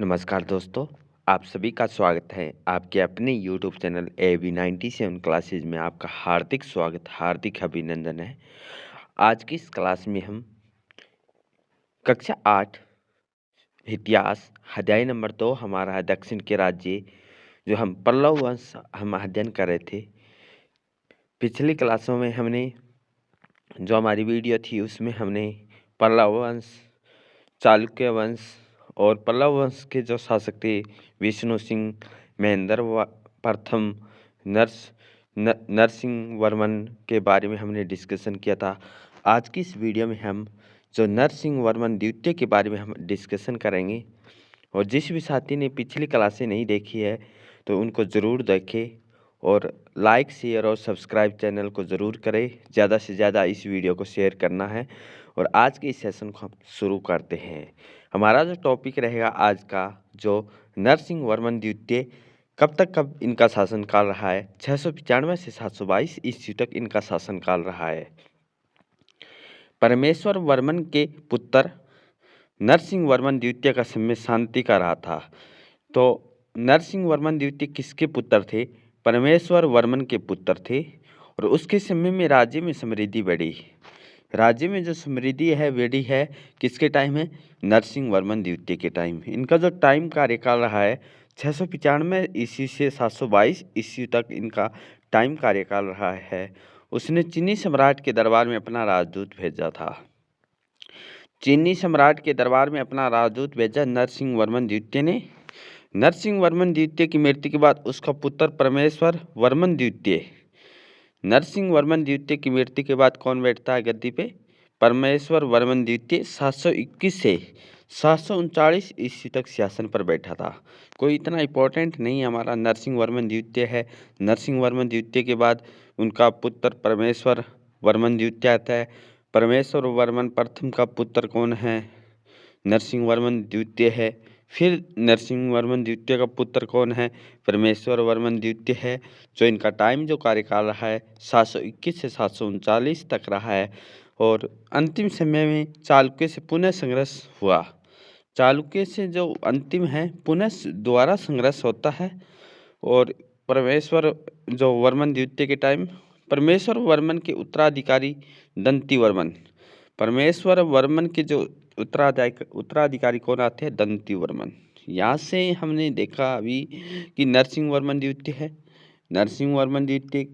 नमस्कार दोस्तों, आप सभी का स्वागत है आपके अपने यूट्यूब चैनल AV97 क्लासेज में। आपका हार्दिक स्वागत, हार्दिक अभिनंदन है। आज की इस क्लास में हम कक्षा 8 इतिहास अध्याय नंबर 2 हमारा है दक्षिण के राज्य, जो हम पल्लव वंश हम अध्ययन कर रहे थे। पिछली क्लासों में हमने जो हमारी वीडियो थी उसमें हमने पल्लव वंश, चालुक्य वंश और पल्लव वंश के जो शासक थे विष्णु सिंह, महेंद्र प्रथम, नरसिंह वर्मन के बारे में हमने डिस्कशन किया था। आज की इस वीडियो में हम जो नरसिंह वर्मन द्वितीय के बारे में हम डिस्कशन करेंगे। और जिस भी साथी ने पिछली क्लासें नहीं देखी है तो उनको ज़रूर देखें और लाइक, शेयर और सब्सक्राइब चैनल को ज़रूर करें। ज़्यादा से ज़्यादा इस वीडियो को शेयर करना है। और आज के इस सेशन को हम शुरू करते हैं। हमारा जो टॉपिक रहेगा आज का, जो नरसिंह वर्मन द्वितीय कब इनका शासनकाल रहा है। 695 से 722 ईस्वी तक इनका शासनकाल रहा है। परमेश्वर वर्मन के पुत्र नरसिंह वर्मन द्वितीय का समय शांति का रहा था। तो नरसिंह वर्मन द्वितीय किसके पुत्र थे? परमेश्वर वर्मन के पुत्र थे। और उसके समय में राज्य में समृद्धि बढ़ी। राज्य में जो समृद्धि है बढ़ी है किसके टाइम है? नरसिंह वर्मन द्वितीय के टाइम। इनका जो टाइम कार्यकाल रहा है 695 ईस्वी से 722 ईस्वी तक इनका टाइम कार्यकाल रहा है। उसने चीनी सम्राट के दरबार में अपना राजदूत भेजा था। चीनी सम्राट के दरबार में अपना राजदूत भेजा नरसिंह वर्मन द्वितीय ने। नरसिंह वर्मन द्वितीय की मृत्यु के बाद उसका पुत्र परमेश्वर वर्मन द्वितीय। नरसिंह वर्मन द्वितीय की मृत्यु के बाद कौन बैठता है गद्दी पे? परमेश्वर वर्मन द्वितीय 721 से 739 ईस्वी तक शासन पर बैठा था। कोई इतना इम्पोर्टेंट नहीं हमारा नरसिंह वर्मन द्वितीय है। नरसिंह वर्मन द्वितीय के बाद उनका पुत्र परमेश्वर वर्मन द्वितीय आता है। परमेश्वर वर्मन प्रथम का पुत्र कौन है? नरसिंह वर्मन द्वितीय है। फिर नरसिंह वर्मन द्वितीय का पुत्र कौन है? परमेश्वर वर्मन द्वितीय है। जो इनका टाइम जो कार्यकाल रहा है 721 से 739 तक रहा है। और अंतिम समय में चालुक्य से पुनः संघर्ष हुआ। चालुक्य से जो अंतिम है पुनः दोबारा संघर्ष होता है। और परमेश्वर जो वर्मन द्वितीय के टाइम परमेश्वर वर्मन के उत्तराधिकारी दंती वर्मन, परमेश्वर वर्मन के जो उत्तराधिकारी कौन आते हैं? दंती वर्मन। यहाँ से हमने देखा अभी कि नरसिंह वर्मन द्वितीय है। नरसिंह वर्मन द्वितीय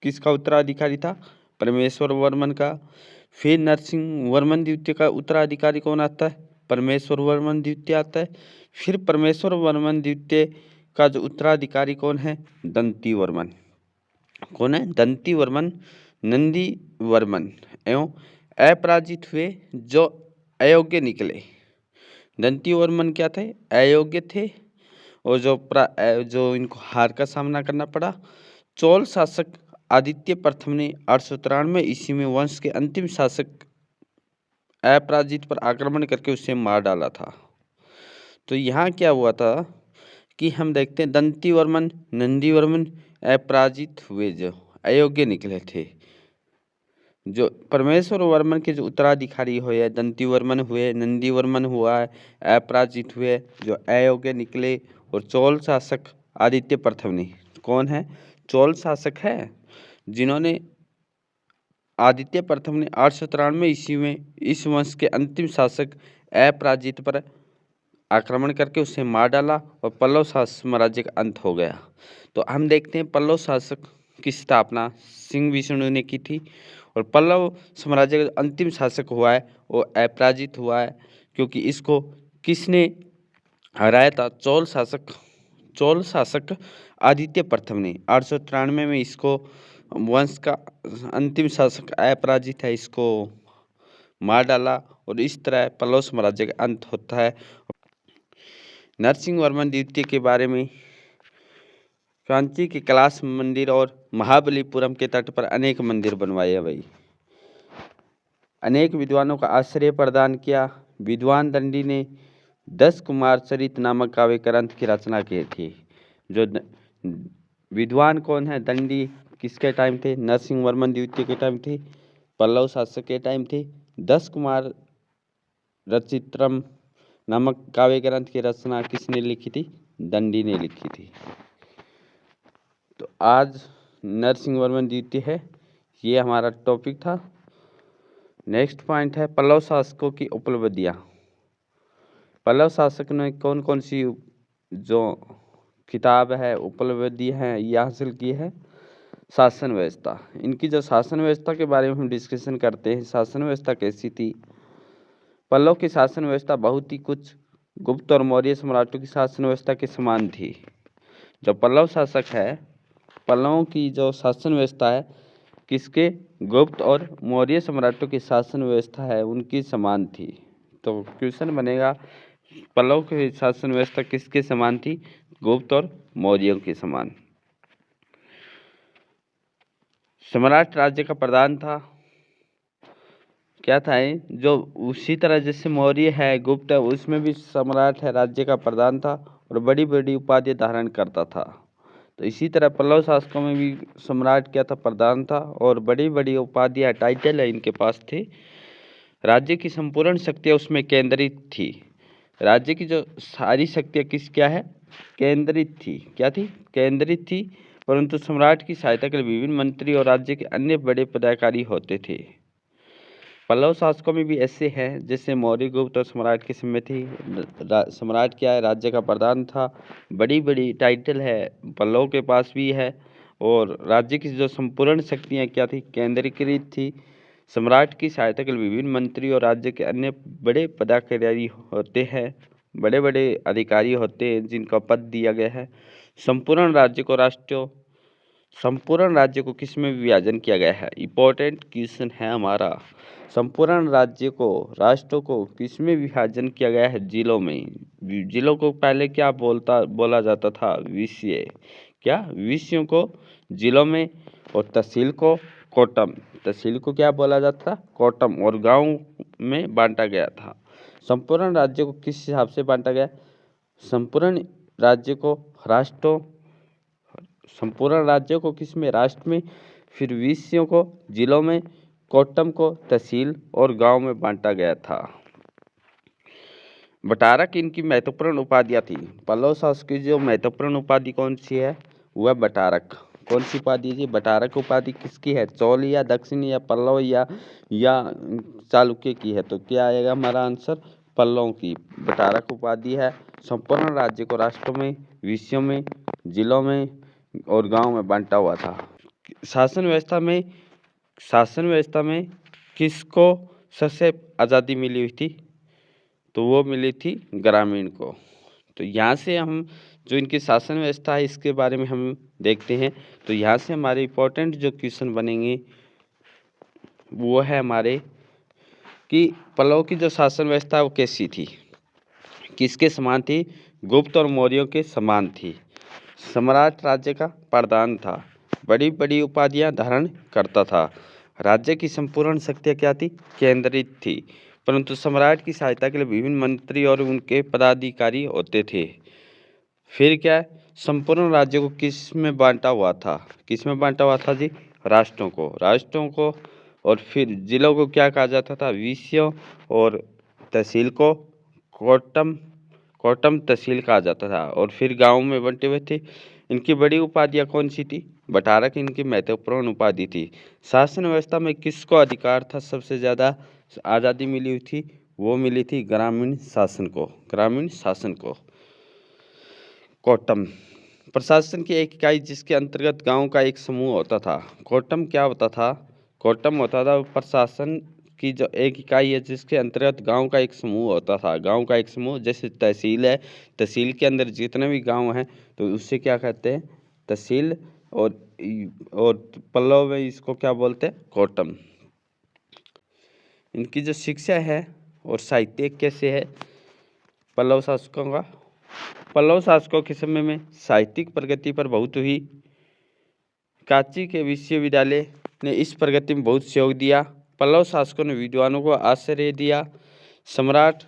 किसका उत्तराधिकारी था? परमेश्वर वर्मन का। फिर नरसिंह वर्मन द्वितीय का उत्तराधिकारी कौन आता है? परमेश्वर वर्मन द्वितीय आता है। फिर परमेश्वर वर्मन द्वितीय का जो उत्तराधिकारी कौन है? दंती वर्मन। कौन है? दंती वर्मन नंदी वर्मन एवं अपराजित हुए जो अयोग्य निकले। दंती वर्मन क्या थे? अयोग्य थे। और जो इनको हार का सामना करना पड़ा। चोल शासक आदित्य प्रथम ने 893 ईस्वी में वंश के अंतिम शासक अपराजित पर आक्रमण करके उसे मार डाला था। तो यहाँ क्या हुआ था कि हम देखते हैं दंती वर्मन, नंदी वर्मन अपराजित हुए जो अयोग्य निकले थे। जो परमेश्वर वर्मन के जो उत्तराधिकारी हुए दंती वर्मन हुए, नंदी वर्मन हुआ, अपराजित हुए जो अयोग्य निकले। और चोल शासक आदित्य प्रथम ने, कौन है? चोल शासक है जिन्होंने आदित्य प्रथम ने 893 ईस्वी में इस वंश के अंतिम शासक अपराजित पर आक्रमण करके उसे मार डाला और पल्लव साम्राज्य का अंत हो गया। तो हम देखते हैं पल्लव शासक की स्थापना सिंह विष्णु ने की थी। और पल्लव साम्राज्य का अंतिम शासक हुआ है वो अपराजित हुआ है, क्योंकि इसको किसने हराया था? चोल शासक आदित्य प्रथम ने 893 में इसको वंश का अंतिम शासक अपराजित है, इसको मार डाला। और इस तरह पल्लव साम्राज्य का अंत होता है। नरसिंह वर्मन द्वितीय के बारे में कांची के कैलाश मंदिर और महाबलीपुरम के तट पर अनेक मंदिर बनवाए हैं भाई। अनेक विद्वानों का आश्रय प्रदान किया। विद्वान दंडी ने 10 कुमार चरित नामक काव्य ग्रंथ की रचना की थी। जो विद्वान कौन है? दंडी किसके टाइम थे? नरसिंह वर्मन द्वितीय के टाइम थे, पल्लव शासक के टाइम थे। 10 कुमार रचित्रम नामक काव्य ग्रंथ की रचना किसने लिखी थी? दंडी ने लिखी थी। तो आज नरसिंह वर्मन द्वितीय है, ये हमारा टॉपिक था। नेक्स्ट पॉइंट है पल्लव शासकों की उपलब्धियाँ। पल्लव शासक ने कौन कौन सी जो किताब है, उपलब्धि हैं, ये हासिल की है? शासन व्यवस्था। इनकी जो शासन व्यवस्था के बारे में हम डिस्कशन करते हैं, शासन व्यवस्था कैसी थी? पल्लव की शासन व्यवस्था बहुत ही कुछ गुप्त और मौर्य सम्राटों की शासन व्यवस्था के समान थी। जो पल्लव शासक है, पल्लवों की जो शासन व्यवस्था है किसके? गुप्त और मौर्य सम्राटों की शासन व्यवस्था है उनकी समान थी। तो क्वेश्चन बनेगा पल्लव की शासन व्यवस्था किसके समान थी? गुप्त और मौर्यों के समान। सम्राट राज्य का प्रधान था। क्या था ये? जो उसी तरह जैसे मौर्य है, गुप्त है, उसमें भी सम्राट है राज्य का प्रधान था और बड़ी बड़ी उपाधि धारण करता था। तो इसी तरह पल्लव शासकों में भी सम्राट क्या था? प्रधान था और बड़ी बड़ी उपाधियाँ, टाइटल है इनके पास थे। राज्य की संपूर्ण शक्तियाँ उसमें केंद्रित थी। राज्य की जो सारी शक्तियाँ क्या है? केंद्रित थी। क्या थी? केंद्रित थी। परंतु सम्राट की सहायता के लिए विभिन्न मंत्री और राज्य के अन्य बड़े पदाधिकारी होते थे। पल्लव शासकों में भी ऐसे हैं जैसे मौर्य, गुप्त और सम्राट के समय थी। सम्राट क्या है? राज्य का प्रधान था। बड़ी बड़ी टाइटल है पल्लव के पास भी है और राज्य की जो संपूर्ण शक्तियाँ क्या थी? केंद्रीकृत थी। सम्राट की सहायता के लिए विभिन्न मंत्री और राज्य के अन्य बड़े पदाधिकारी होते हैं, बड़े बड़े अधिकारी होते हैं जिनका पद दिया गया है। संपूर्ण राज्य को किस में विभाजन किया गया है? इंपॉर्टेंट क्वेश्चन है हमारा। संपूर्ण राज्य को, राष्ट्र को किस में विभाजन किया गया है? जिलों में। जिलों को पहले क्या बोला जाता था? विषय। क्या? विषयों को जिलों में और तहसील को कोटम। तहसील को क्या बोला जाता था? कोटम। और गांव में बांटा गया था। संपूर्ण राज्य को किस हिसाब से बांटा गया? संपूर्ण राज्य को राष्ट्रों, संपूर्ण राज्य को किस में? राष्ट्र में। फिर विषयों को जिलों में, कोटम को तहसील और गांव में बांटा गया था। बटारक इनकी महत्वपूर्ण उपाधियाँ थी। पल्लव शासक की जो महत्वपूर्ण उपाधि कौन सी है? वह बटारक। कौन सी उपाधि है? बटारक उपाधि किसकी है? चोल या दक्षिण या पल्लव या चालुक्य की है? तो क्या आएगा हमारा आंसर? पल्लव की बटारक उपाधि है। संपूर्ण राज्य को राष्ट्रों में, विषयों में, जिलों में और गांव में बांटा हुआ था। शासन व्यवस्था में किसको सबसे आज़ादी मिली हुई थी? तो वो मिली थी ग्रामीण को। तो यहाँ से हम जो इनकी शासन व्यवस्था है इसके बारे में हम देखते हैं। तो यहाँ से हमारे इम्पोर्टेंट जो क्वेश्चन बनेंगे वो है हमारे कि पल्लव की जो शासन व्यवस्था वो कैसी थी, किसके समान थी? गुप्त और मौर्यों के समान थी। सम्राट राज्य का प्रधान था, बड़ी बड़ी उपाधियां धारण करता था। राज्य की संपूर्ण शक्तियाँ क्या थी? केंद्रित थी। परंतु सम्राट की सहायता के लिए विभिन्न मंत्री और उनके पदाधिकारी होते थे। फिर क्या है? संपूर्ण राज्य को किस में बांटा हुआ था? किस में बांटा हुआ था जी? राष्ट्रों को। और फिर जिलों को क्या कहा जाता था? विषयों। और तहसील को कोटम तहसील कहा जाता था। और फिर गांव में बंटे हुए थे। इनकी बड़ी उपाधियाँ कौन सी थी? बटारक इनकी महत्वपूर्ण उपाधि थी। शासन व्यवस्था में किसको अधिकार था? सबसे ज़्यादा आज़ादी मिली हुई थी, वो मिली थी ग्रामीण शासन को। कोटम प्रशासन की एक इकाई जिसके अंतर्गत गांव का एक समूह होता था। कोटम क्या होता था? कोटम होता था प्रशासन की जो एक इकाई है जिसके अंतर्गत गांव का एक समूह होता था। गांव का एक समूह, जैसे तहसील है, तहसील के अंदर जितने भी गांव हैं तो उससे क्या कहते हैं? तहसील। और पल्लव में इसको क्या बोलते हैं? कोटम। इनकी जो शिक्षा है और साहित्य कैसे है पल्लव शासकों का? पल्लव शासकों के समय में साहित्यिक प्रगति पर बहुत हुई। कांची के विश्वविद्यालय ने इस प्रगति में बहुत सहयोग दिया। पल्लव शासकों ने विद्वानों को आश्रय दिया। सम्राट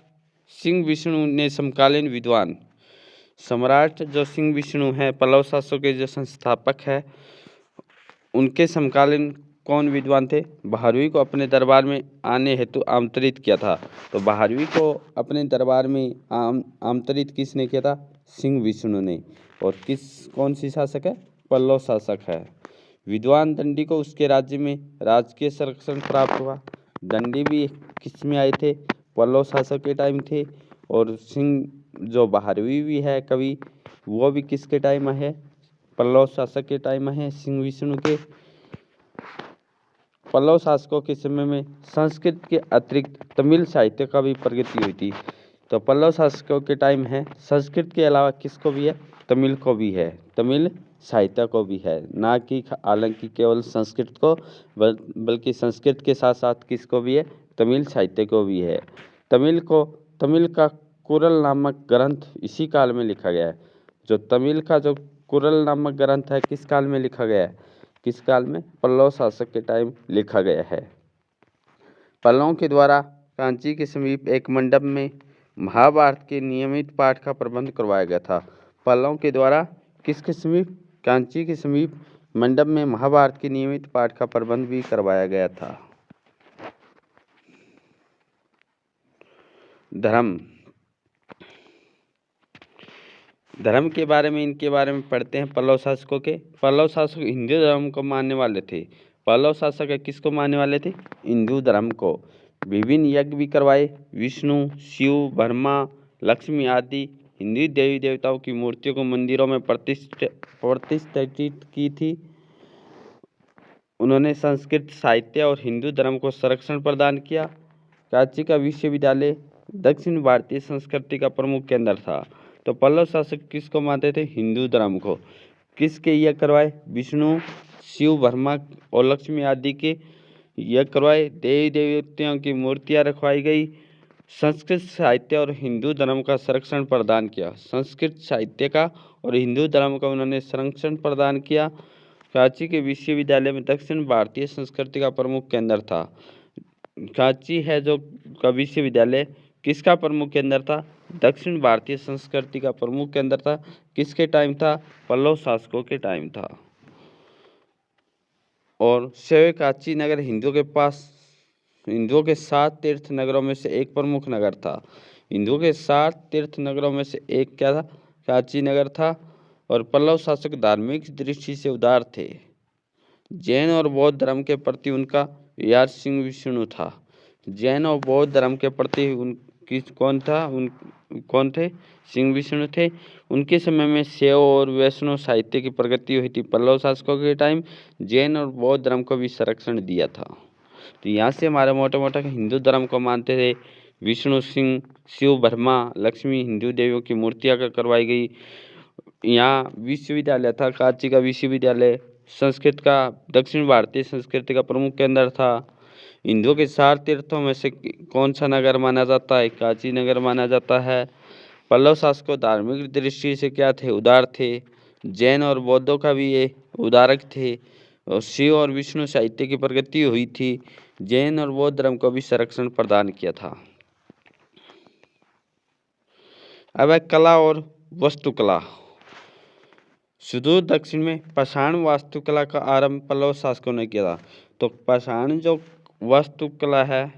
सिंह विष्णु ने समकालीन विद्वान, सम्राट जो सिंह विष्णु हैं पल्लव शासकों के जो संस्थापक है, उनके समकालीन कौन विद्वान थे? भारवी को अपने दरबार में आने हेतु आमंत्रित किया था। तो भारवी को अपने दरबार में आमंत्रित किसने किया था? सिंह विष्णु ने। और कौन सी शासक है? पल्लव शासक है। विद्वान दंडी को उसके राज्य में राजकीय संरक्षण प्राप्त हुआ। दंडी भी किस में आए थे? पल्लव शासक के टाइम थे। और सिंह जो भारवी भी है कवि, वो भी किसके टाइम है? पल्लव शासक के टाइम है, सिंह विष्णु के। पल्लव शासकों के समय में संस्कृत के अतिरिक्त तमिल साहित्य का भी प्रगति हुई थी। तो पल्लव शासकों के टाइम है संस्कृत के अलावा किसको भी है? तमिल को भी है, तमिल साहित्य को भी है, ना कि हालांकि केवल संस्कृत को, बल्कि संस्कृत के साथ साथ किसको भी है? तमिल साहित्य को भी है। तमिल का कुरल नामक ग्रंथ इसी काल में लिखा गया है। जो तमिल का जो कुरल नामक ग्रंथ है किस काल में लिखा गया है? किस काल में? पल्लव शासक के टाइम लिखा गया है। पल्लवों के द्वारा कांची के समीप एक मंडप में महाभारत के नियमित पाठ का प्रबंध करवाया गया था। पल्लवों के द्वारा किसके समीप? कांची के समीप मंडप में महाभारत के नियमित पाठ का प्रबंध भी करवाया गया था। धर्म के बारे में, इनके बारे में पढ़ते हैं पल्लव शासकों के। पल्लव शासक हिंदू धर्म को मानने वाले थे। पल्लव शासक किसको मानने वाले थे? हिंदू धर्म को। विभिन्न यज्ञ भी करवाए। विष्णु, शिव, ब्रह्मा, लक्ष्मी आदि हिंदू देवी देवताओं की मूर्तियों को मंदिरों में प्रतिष्ठित की थी। उन्होंने संस्कृत साहित्य और हिंदू धर्म को संरक्षण प्रदान किया। कांची का विश्वविद्यालय दक्षिण भारतीय संस्कृति का प्रमुख केंद्र था। तो पल्लव शासक किसको मानते थे? हिंदू धर्म को। किसके यज्ञ करवाए? विष्णु, शिव, ब्रह्मा और लक्ष्मी आदि के यज्ञ करवाए। देवी देवताओं की मूर्तियां रखवाई गई। संस्कृत साहित्य और हिंदू धर्म का संरक्षण प्रदान किया। संस्कृत साहित्य का और हिंदू धर्म का उन्होंने संरक्षण प्रदान किया। कांची के विश्वविद्यालय में दक्षिण भारतीय संस्कृति का प्रमुख केंद्र था। कांची है जो का विश्वविद्यालय किसका प्रमुख केंद्र था? दक्षिण भारतीय संस्कृति का प्रमुख केंद्र था। किसके टाइम था? पल्लव शासकों के टाइम था। और शैव कांची नगर हिंदुओं के 7 तीर्थ नगरों में से एक प्रमुख नगर था। हिंदुओं के 7 तीर्थ नगरों में से एक क्या था? कांची नगर था। और पल्लव शासक धार्मिक दृष्टि से उदार थे। जैन और बौद्ध धर्म के प्रति उनका विहार सिंह विष्णु था। जैन और बौद्ध धर्म के प्रति कौन थे? सिंह विष्णु थे। उनके समय में शैव और वैष्णव साहित्य की प्रगति हुई थी। पल्लव शासकों के टाइम जैन और बौद्ध धर्म को भी संरक्षण दिया था। तो यहाँ से हमारे मोटा हिंदू धर्म को मानते थे। विष्णु, सिंह, शिव, ब्रह्मा, लक्ष्मी हिंदू देवियों की मूर्तियां करवाई गई। यहाँ विश्वविद्यालय था कांची का विश्वविद्यालय। संस्कृत का दक्षिण भारतीय संस्कृति का प्रमुख केंद्र था। हिंदुओं के 4 तीर्थों में से कौन सा नगर माना जाता है? कांची नगर माना जाता है। पल्लव शासक धार्मिक दृष्टि से क्या थे? उदार थे। जैन और बौद्धों का भी ये उदारक थे। और शिव और विष्णु साहित्य की प्रगति हुई थी। जैन और बौद्ध धर्म को भी संरक्षण प्रदान किया था। अब है कला और वास्तुकला। सुदूर दक्षिण में पाषाण वास्तुकला का आरंभ पल्लव शासकों ने किया था। तो पाषाण जो वास्तुकला है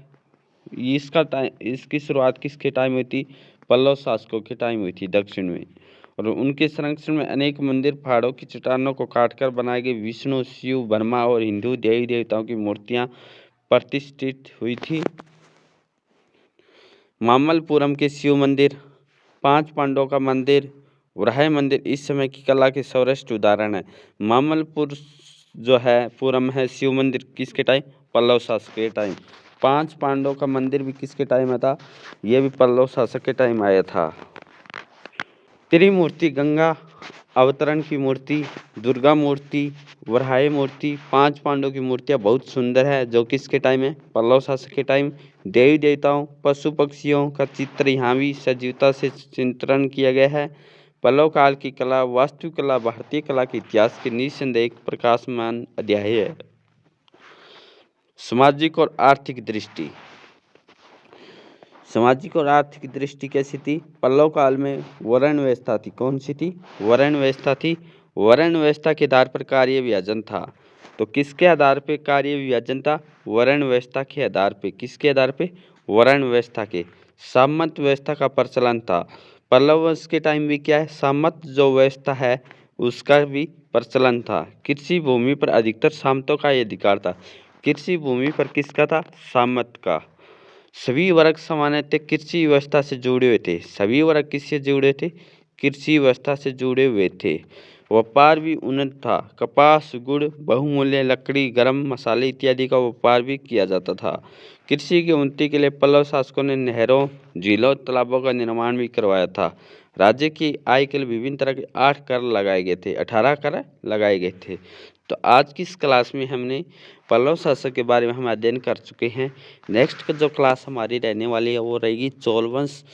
इसकी शुरुआत किसके टाइम हुई थी? पल्लव शासकों के टाइम हुई थी दक्षिण में। और उनके संरक्षण में अनेक मंदिर, पहाड़ों की चट्टानों को काटकर बनाए गए विष्णु, शिव, ब्रह्मा और हिंदू देवी देवताओं की मूर्तियां प्रतिष्ठित हुई थी। मामल्लपुरम के शिव मंदिर, 5 पांडवों का मंदिर, वराह मंदिर इस समय की कला के सर्वश्रेष्ठ उदाहरण है। मामल्लपुर जो है पुरम है शिव मंदिर किसके टाइम? पल्लव शासक के टाइम। 5 पांडवों का मंदिर भी किसके टाइम में था? यह भी पल्लव शासक के टाइम आया था। त्रिमूर्ति, गंगा अवतरण की मूर्ति, दुर्गा मूर्ति, वराह मूर्ति, 5 पांडवों की मूर्तियां बहुत सुंदर है। जो किसके टाइम है? पल्लव शासक के टाइम। देवी देवताओं, पशु पक्षियों का चित्र यहाँ भी सजीवता से चित्रण किया गया है। पल्लव काल की कला, वास्तुकला भारतीय कला के इतिहास के निस्संदेह एक प्रकाशमान अध्याय है। सामाजिक और आर्थिक दृष्टि। सामाजिक और आर्थिक दृष्टि कैसी थी? पल्लव काल में वर्ण व्यवस्था थी। कौन सी थी? वर्ण व्यवस्था थी। वर्ण व्यवस्था के आधार पर कार्य विभाजन था। तो किसके आधार पे कार्य विभाजन था? वर्ण व्यवस्था के आधार पे। किसके आधार पे? वर्ण व्यवस्था के। सामंत व्यवस्था का प्रचलन था। पल्लव वंश के टाइम भी क्या है? सामंत जो व्यवस्था है उसका भी प्रचलन था। कृषि भूमि पर अधिकतर सामंतों का ही अधिकार था। कृषि भूमि पर किसका था? सामंत का। सभी वर्ग सामान्यतः कृषि व्यवस्था से जुड़े हुए थे। सभी वर्ग किससे जुड़े थे? कृषि व्यवस्था से जुड़े हुए थे। व्यापार भी उन्नत था। कपास, गुड़, बहुमूल्य लकड़ी, गरम मसाले इत्यादि का व्यापार भी किया जाता था। कृषि की उन्नति के लिए पल्लव शासकों ने नहरों, झीलों, तालाबों का निर्माण भी करवाया था। राज्य की आय के लिए विभिन्न तरह के 8 कर लगाए गए थे। 18 कर लगाए गए थे। तो आज की इस क्लास में हमने पल्लव शासक के बारे में हम अध्ययन कर चुके हैं। नेक्स्ट जो क्लास हमारी रहने वाली है वो रहेगी चोल वंश।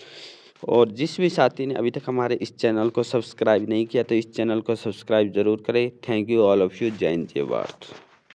और जिस भी साथी ने अभी तक हमारे इस चैनल को सब्सक्राइब नहीं किया तो इस चैनल को सब्सक्राइब जरूर करें। Thank you all of you. जय हिंद, जय भारत।